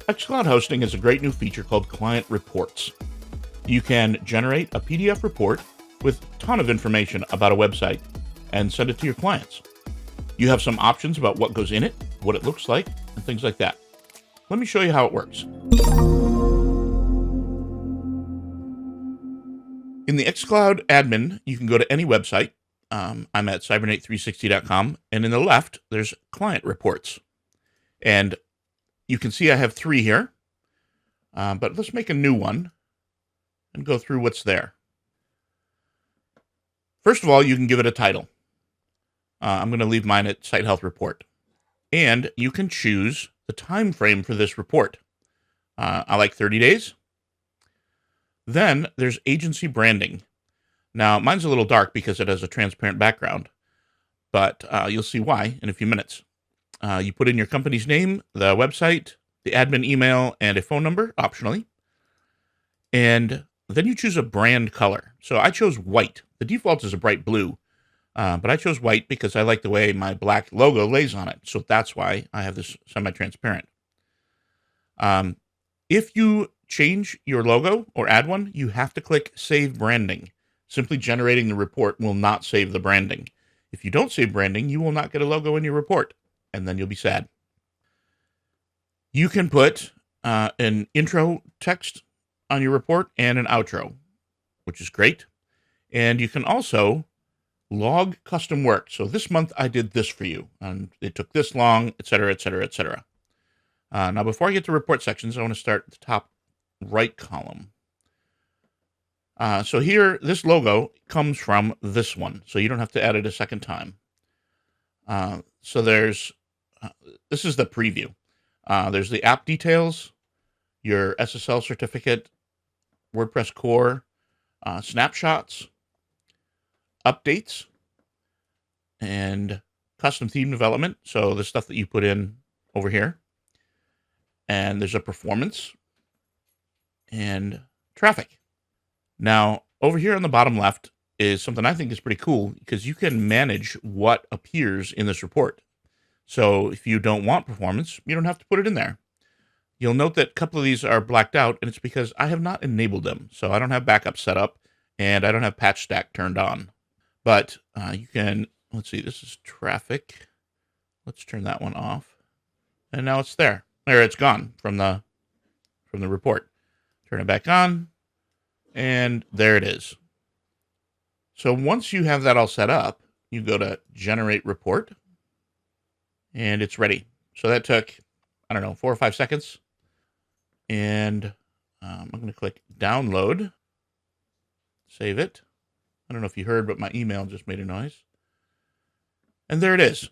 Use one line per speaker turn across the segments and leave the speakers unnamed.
xCloud hosting is a great new feature called Client Reports. You can generate a PDF report with a ton of information about a website and send it to your clients. You have some options about what goes in it, what it looks like, and things like that. Let me show you how it works. In the xCloud admin, you can go to any website. I'm at cybernate360.com, and in the left, there's Client Reports. And you can see I have 3 here, but let's make a new one and go through what's there. First of all, you can give it a title. I'm going to leave mine at Site Health Report. And you can choose the time frame for this report. I like 30 days. Then there's agency branding. Now, mine's a little dark because it has a transparent background, but you'll see why in a few minutes. You put in your company's name, the website, the admin email, and a phone number, optionally. And then you choose a brand color. So I chose white. The default is a bright blue, but I chose white because I like the way my black logo lays on it. So that's why I have this semi-transparent. If you change your logo or add one, you have to click Save Branding. Simply generating the report will not save the branding. If you don't save branding, you will not get a logo in your report, and then you'll be sad. You can put an intro text on your report and an outro, which is great. And you can also log custom work. So this month I did this for you, and it took this long, et cetera, et cetera, et cetera. Now, before I get to report sections, I want to start at the top right column. So here, this logo comes from this one, so you don't have to add it a second time. So there's, this is the preview. There's the app details, your SSL certificate, WordPress core, snapshots, updates, and custom theme development. So the stuff that you put in over here. And there's a performance and traffic. Now, over here on the bottom left is something I think is pretty cool because you can manage what appears in this report. So if you don't want performance, you don't have to put it in there. You'll note that a couple of these are blacked out, and it's because I have not enabled them. So I don't have backup set up, and I don't have patch stack turned on. But you can, let's see, this is traffic. Let's turn that one off. And now it's there. There, it's gone from the report. Turn it back on, and there it is. So once you have that all set up, you go to Generate Report, and it's ready. So that took, I don't know, 4 or 5 seconds. And I'm going to click Download, save it. I don't know if you heard, but my email just made a noise. And there it is.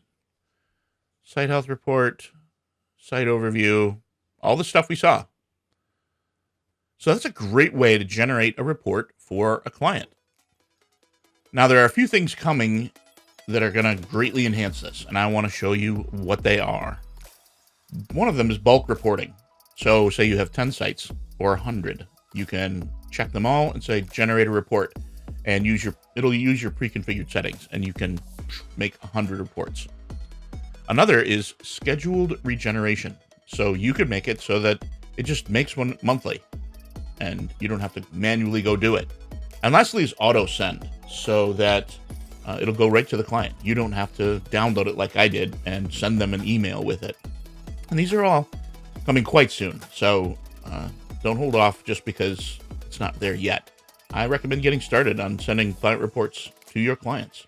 Site Health Report, Site Overview, all the stuff we saw. So that's a great way to generate a report for a client. Now, there are a few things coming that are going to greatly enhance this, and I want to show you what they are. One of them is bulk reporting. So say you have 10 sites or 100. You can check them all and say, generate a report, and it'll use your pre-configured settings, and you can make 100 reports. Another is scheduled regeneration. So you could make it so that it just makes one monthly and you don't have to manually go do it. And lastly is auto send, so that it'll go right to the client. You don't have to download it like I did and send them an email with it. And these are all coming quite soon. So don't hold off just because it's not there yet. I recommend getting started on sending client reports to your clients.